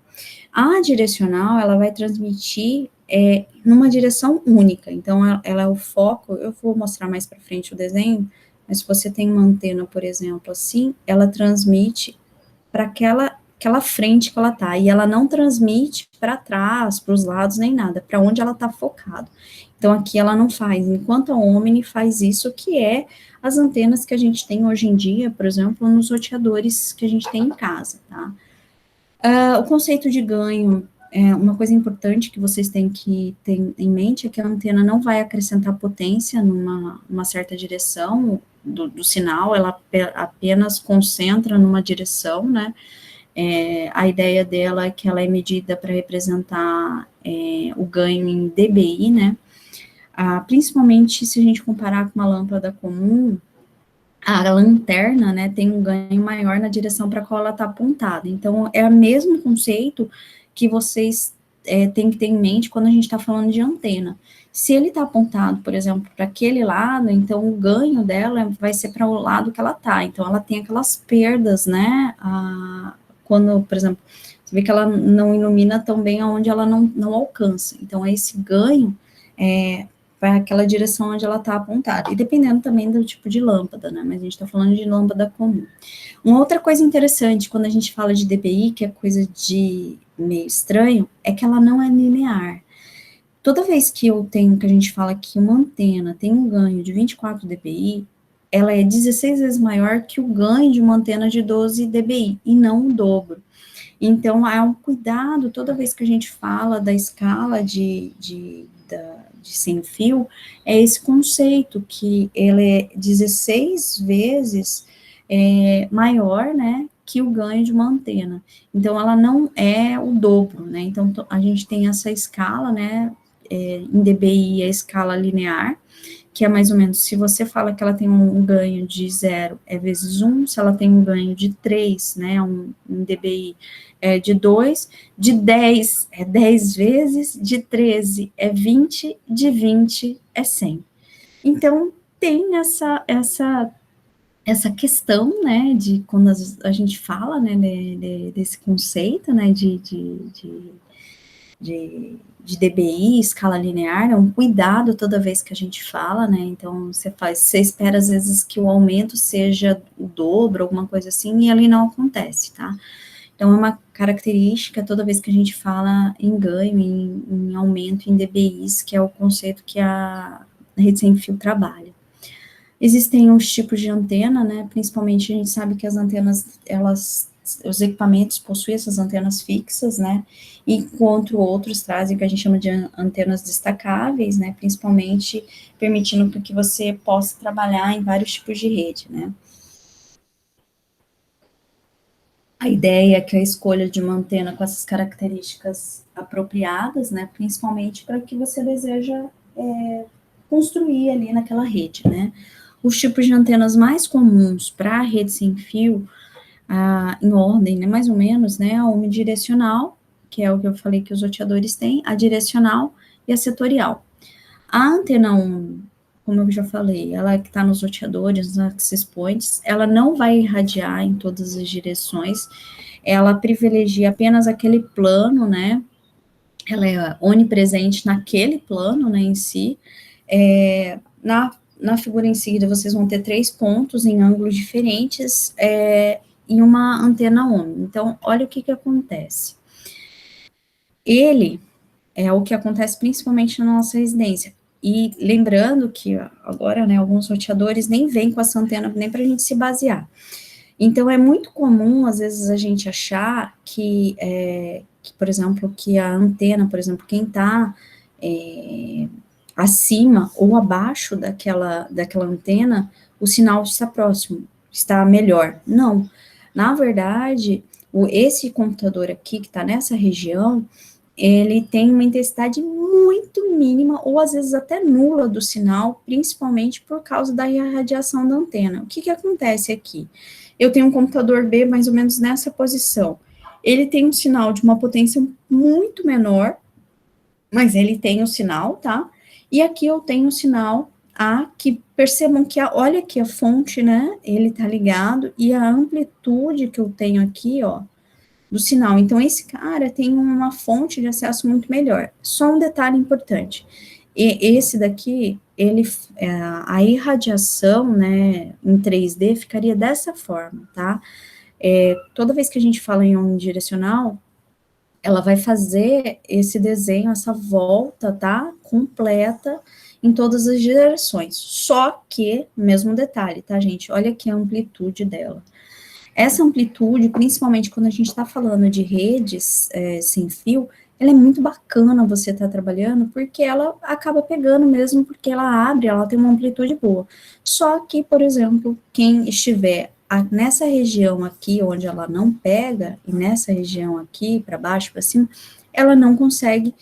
A direcional, ela vai transmitir numa direção única, então ela é o foco, eu vou mostrar mais para frente o desenho, mas se você tem uma antena, por exemplo, assim, ela transmite para aquela frente que ela tá, e ela não transmite para trás, para os lados, nem nada, para onde ela tá focado. Então, aqui ela não faz, enquanto a Omni faz isso, que é as antenas que a gente tem hoje em dia, por exemplo, nos roteadores que a gente tem em casa, tá? O conceito de ganho, uma coisa importante que vocês têm que ter em mente é que a antena não vai acrescentar potência numa certa direção do sinal, ela apenas concentra numa direção, né? A ideia dela é que ela é medida para representar o ganho em dBi, né? Principalmente se a gente comparar com uma lâmpada comum, a lanterna, né, tem um ganho maior na direção para a qual ela está apontada. Então, é o mesmo conceito que vocês têm que ter em mente quando a gente está falando de antena. Se ele está apontado, por exemplo, para aquele lado, então o ganho dela vai ser para o lado que ela está. Então, ela tem aquelas perdas, né, quando, por exemplo, você vê que ela não ilumina tão bem aonde ela não alcança. Então, esse ganho para aquela direção onde ela está apontada, e dependendo também do tipo de lâmpada, né, mas a gente está falando de lâmpada comum. Uma outra coisa interessante, quando a gente fala de dBi, que é coisa de meio estranho, é que ela não é linear. Toda vez que a gente fala que uma antena tem um ganho de 24 dBi, ela é 16 vezes maior que o ganho de uma antena de 12 dBi, e não o dobro. Então, há um cuidado toda vez que a gente fala da escala de sem fio, é esse conceito que ele é 16 vezes maior, né, que o ganho de uma antena. Então, ela não é o dobro, né, então a gente tem essa escala, né, em dBi, a escala linear, que é mais ou menos, se você fala que ela tem um ganho de 0, é vezes 1, se ela tem um ganho de 3, né, um dBi de 2, de 10 é 10 vezes, de 13 é 20, de 20 é 100. Então, tem essa questão, né, de quando a gente fala, né, desse conceito, né, de dBi, escala linear, é um cuidado toda vez que a gente fala, né, então você espera às vezes que o aumento seja o dobro, alguma coisa assim, e ali não acontece, tá? Então, é uma característica toda vez que a gente fala em ganho, em aumento em dBis, que é o conceito que a rede sem fio trabalha. Existem os tipos de antena, né, principalmente a gente sabe que as antenas, os equipamentos possuem essas antenas fixas, né, enquanto outros trazem o que a gente chama de antenas destacáveis, né, principalmente permitindo que você possa trabalhar em vários tipos de rede, né. A ideia é que a escolha de uma antena com essas características apropriadas, né, principalmente para o que você deseja construir ali naquela rede, né. Os tipos de antenas mais comuns para a rede sem fio, em ordem, né, mais ou menos, né, a unidirecional, que é o que eu falei que os roteadores têm, a direcional e a setorial. A antena 1, como eu já falei, ela que está nos roteadores, nos access points, ela não vai irradiar em todas as direções, ela privilegia apenas aquele plano, né, ela é onipresente naquele plano, né, em si. Na figura em seguida, vocês vão ter 3 pontos em ângulos diferentes, em uma antena omni. Então, olha o que acontece. Ele é o que acontece principalmente na nossa residência. E lembrando que agora, né, alguns roteadores nem vêm com essa antena nem para a gente se basear. Então, é muito comum, às vezes, a gente achar que, por exemplo, que a antena, por exemplo, quem está acima ou abaixo daquela antena, o sinal está próximo, está melhor. Não. Na verdade, esse computador aqui, que está nessa região, ele tem uma intensidade muito mínima, ou às vezes até nula do sinal, principalmente por causa da irradiação da antena. O que que acontece aqui? Eu tenho um computador B mais ou menos nessa posição. Ele tem um sinal de uma potência muito menor, mas ele tem o sinal, tá? E aqui eu tenho o sinal A, que percebam que, olha aqui a fonte, né? Ele tá ligado, e a amplitude que eu tenho aqui, ó, do sinal. Então, esse cara tem uma fonte de acesso muito melhor. Só um detalhe importante. Esse daqui, ele, a irradiação, né, em 3D ficaria dessa forma, tá? Toda vez que a gente fala em unidirecional, ela vai fazer esse desenho, essa volta, tá? Completa em todas as direções. Só que, mesmo detalhe, tá, gente? Olha aqui a amplitude dela. Essa amplitude, principalmente quando a gente está falando de redes sem fio, ela é muito bacana você estar trabalhando, porque ela acaba pegando mesmo, porque ela abre, ela tem uma amplitude boa. Só que, por exemplo, quem estiver nessa região aqui, onde ela não pega, e nessa região aqui, para baixo, para cima, ela não consegue,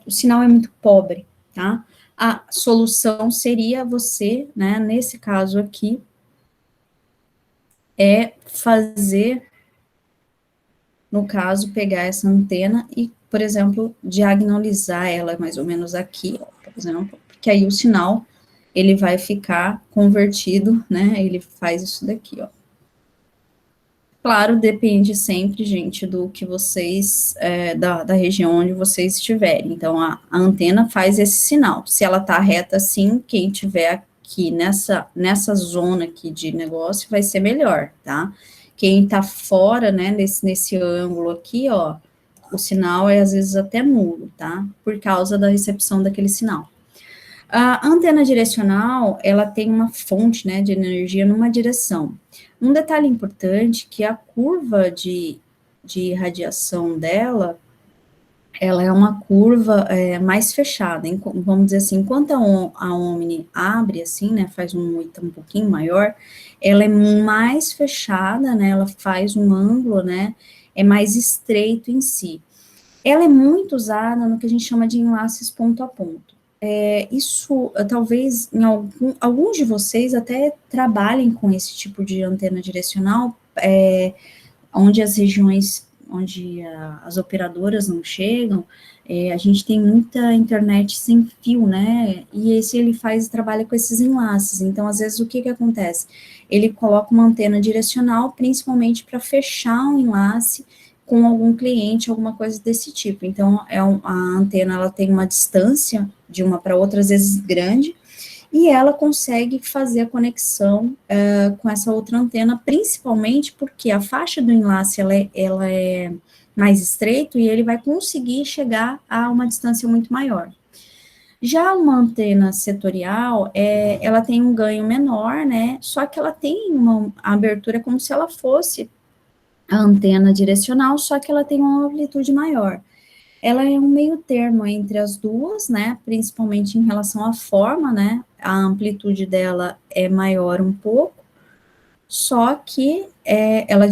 o sinal é muito pobre, tá? A solução seria você, né, nesse caso aqui, fazer, no caso, pegar essa antena e, por exemplo, diagonalizar ela mais ou menos aqui, ó, por exemplo, porque aí o sinal, ele vai ficar convertido, né, ele faz isso daqui, ó. Claro, depende sempre, gente, do que vocês, da região onde vocês estiverem. Então, a antena faz esse sinal. Se ela tá reta assim, quem tiver aqui nessa zona aqui de negócio vai ser melhor, tá? Quem tá fora, né, nesse ângulo aqui, ó, o sinal é às vezes até nulo, tá? Por causa da recepção daquele sinal. A antena direcional, ela tem uma fonte, né, de energia numa direção. Um detalhe importante que a curva de radiação dela, ela é uma curva mais fechada. Vamos dizer assim, enquanto a Omni abre assim, né, faz um oito um pouquinho maior, ela é mais fechada, né, ela faz um ângulo, né, é mais estreito em si. Ela é muito usada no que a gente chama de enlaces ponto a ponto. Isso, talvez, em alguns de vocês até trabalhem com esse tipo de antena direcional, onde as regiões, onde as operadoras não chegam, a gente tem muita internet sem fio, né, e esse ele trabalha com esses enlaces, então, às vezes, o que acontece? Ele coloca uma antena direcional, principalmente para fechar um enlace com algum cliente, alguma coisa desse tipo, então, a antena, ela tem uma distância de uma para outra, às vezes grande, e ela consegue fazer a conexão com essa outra antena, principalmente porque a faixa do enlace ela é mais estreito e ele vai conseguir chegar a uma distância muito maior. Já uma antena setorial, ela tem um ganho menor, né? Só que ela tem uma abertura como se ela fosse a antena direcional, só que ela tem uma amplitude maior. Ela é um meio termo entre as duas, né, principalmente em relação à forma, né, a amplitude dela é maior um pouco, só que ela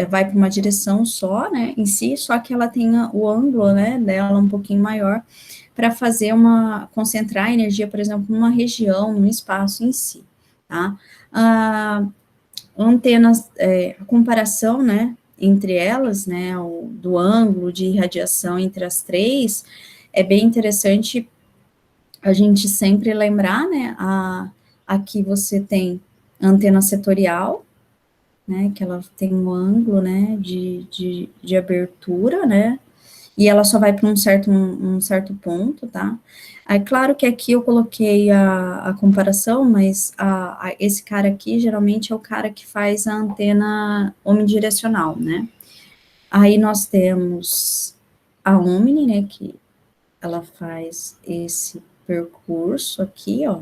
vai para uma direção só, né, em si, só que ela tem o ângulo, né, dela um pouquinho maior, para fazer concentrar a energia, por exemplo, numa região, num espaço em si, tá? A antenas, a comparação, né, entre elas, né, do ângulo de radiação entre as três, é bem interessante a gente sempre lembrar, né, aqui você tem a antena setorial, né, que ela tem um ângulo, né, de abertura, né, e ela só vai para um certo ponto, tá? É claro que aqui eu coloquei a comparação, mas esse cara aqui geralmente é o cara que faz a antena omnidirecional, né? Aí nós temos a Omni, né, que ela faz esse percurso aqui, ó.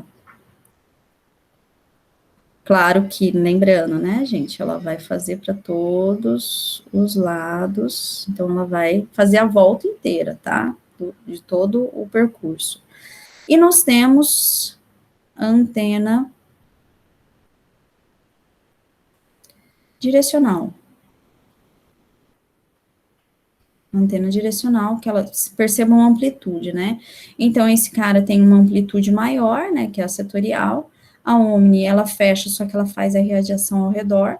Claro que, lembrando, né, gente, ela vai fazer para todos os lados, então ela vai fazer a volta inteira, tá? De todo o percurso. E nós temos a antena direcional. antena direcional, que elas percebam a amplitude, né? Então, esse cara tem uma amplitude maior, né, que é a setorial, a omni, ela fecha, só que ela faz a radiação ao redor.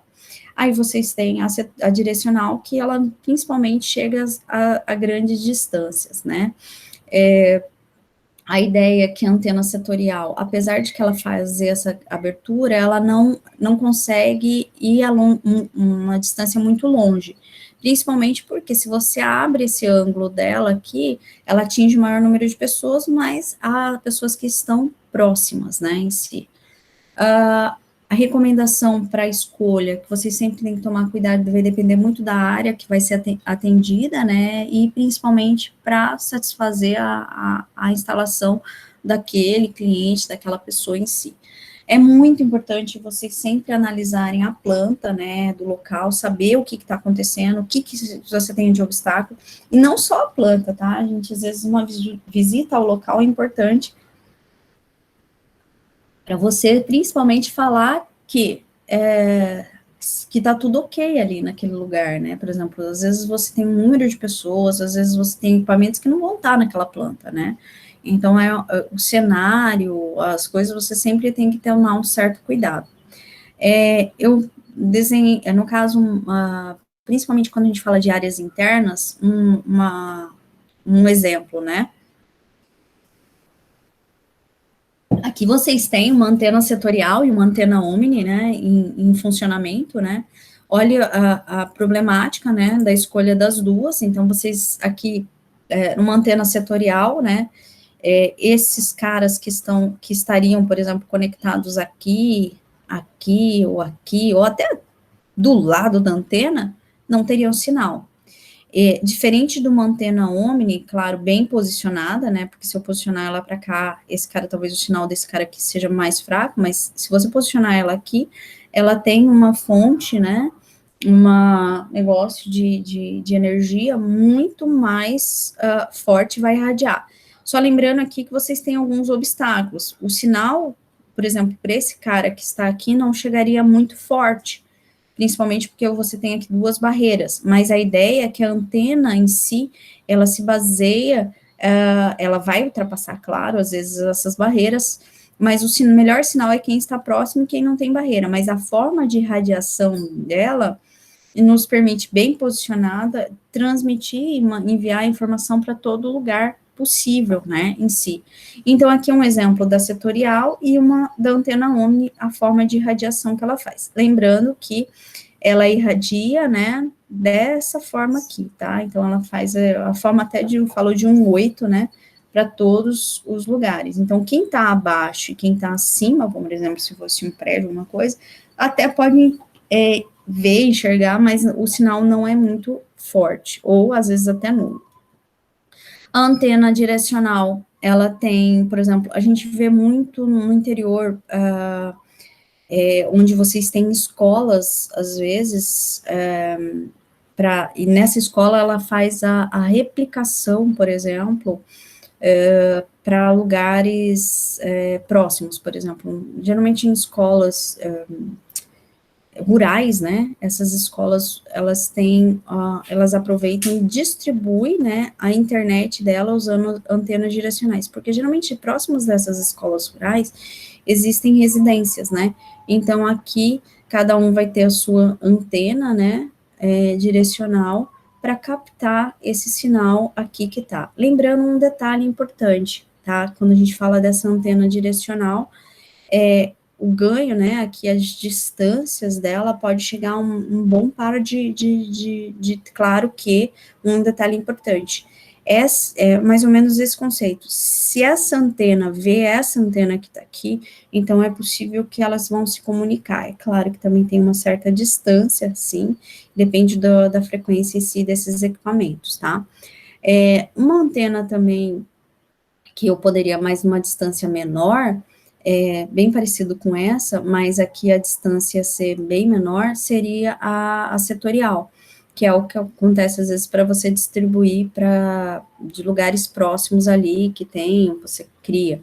Aí vocês têm a direcional, que ela principalmente chega a grandes distâncias, né? A ideia é que a antena setorial, apesar de que ela fazer essa abertura, ela não consegue ir a uma distância muito longe, principalmente porque se você abre esse ângulo dela aqui, ela atinge o maior número de pessoas, mas há pessoas que estão próximas, né, em si. A recomendação para a escolha, que vocês sempre têm que tomar cuidado, vai depender muito da área que vai ser atendida, né, e principalmente para satisfazer a instalação daquele cliente, daquela pessoa em si. É muito importante vocês sempre analisarem a planta, né, do local, saber o que está acontecendo, o que você tem de obstáculo, e não só a planta, tá, gente, às vezes uma visita ao local é importante, para você principalmente falar que tá tudo ok ali naquele lugar, né? Por exemplo, às vezes você tem um número de pessoas, às vezes você tem equipamentos que não vão estar naquela planta, né? Então, o cenário, as coisas, você sempre tem que ter um certo cuidado. Eu desenhei, no caso, principalmente quando a gente fala de áreas internas, um exemplo, né? Aqui vocês têm uma antena setorial e uma antena omni, né, em funcionamento, né, olha a problemática, né, da escolha das duas, então vocês aqui, numa antena setorial, né, esses caras que estariam, por exemplo, conectados aqui, ou até do lado da antena, não teriam sinal. Diferente de uma antena omni, claro, bem posicionada, né, porque se eu posicionar ela para cá, esse cara, talvez o sinal desse cara aqui seja mais fraco, mas se você posicionar ela aqui, ela tem uma fonte, né, negócio de energia muito mais forte, vai irradiar. Só lembrando aqui que vocês têm alguns obstáculos. O sinal, por exemplo, para esse cara que está aqui, não chegaria muito forte, principalmente porque você tem aqui duas barreiras, mas a ideia é que a antena em si, ela se baseia, ela vai ultrapassar, claro, às vezes essas barreiras, mas o melhor sinal é quem está próximo e quem não tem barreira, mas a forma de radiação dela nos permite, bem posicionada, transmitir e enviar a informação para todo lugar possível, né, em si. Então, aqui é um exemplo da setorial e uma da antena omni, a forma de radiação que ela faz. Lembrando que ela irradia, né, dessa forma aqui, tá? Então, ela faz a forma até falou de um 8, né, para todos os lugares. Então, quem está abaixo e quem está acima, por exemplo, se fosse um prédio, alguma coisa, até pode ver, enxergar, mas o sinal não é muito forte, ou às vezes até nulo. A antena direcional, ela tem, por exemplo, a gente vê muito no interior, onde vocês têm escolas, às vezes, e nessa escola ela faz a replicação, por exemplo, para lugares próximos, por exemplo, geralmente em escolas rurais, né, essas escolas, elas aproveitam e distribuem, né, a internet dela usando antenas direcionais, porque geralmente próximos dessas escolas rurais existem residências, né, então aqui cada um vai ter a sua antena, né, direcional para captar esse sinal aqui que tá. Lembrando um detalhe importante, tá, quando a gente fala dessa antena direcional, o ganho, né, aqui as distâncias dela pode chegar a um bom par claro que, um detalhe importante, é mais ou menos esse conceito, se essa antena vê essa antena que está aqui, então é possível que elas vão se comunicar, é claro que também tem uma certa distância, sim, depende da frequência em si desses equipamentos, tá? Uma antena também, que eu poderia mais uma distância menor, bem parecido com essa, mas aqui a distância ser bem menor, seria a setorial, que é o que acontece às vezes para você distribuir de lugares próximos ali que tem, você cria.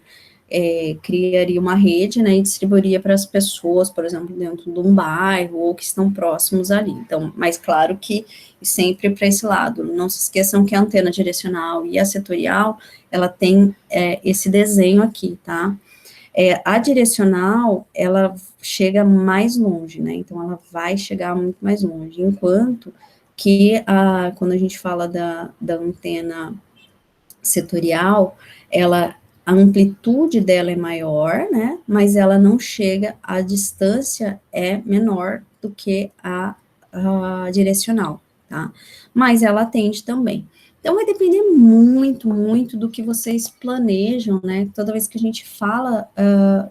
criaria uma rede, né, e distribuiria para as pessoas, por exemplo, dentro de um bairro, ou que estão próximos ali. Então, mas claro que sempre para esse lado. Não se esqueçam que a antena direcional e a setorial, ela tem esse desenho aqui, tá? A direcional, ela chega mais longe, né? Então, ela vai chegar muito mais longe. Enquanto que, quando a gente fala da antena setorial, a amplitude dela é maior, né? Mas ela não chega, a distância é menor do que a direcional, tá? Mas ela atende também. Então, vai depender muito, muito do que vocês planejam, né? Toda vez que a gente fala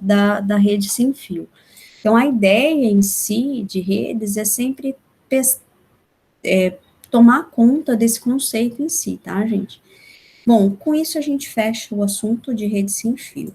da rede sem fio. Então, a ideia em si de redes é sempre tomar conta desse conceito em si, tá, gente? Bom, com isso a gente fecha o assunto de rede sem fio.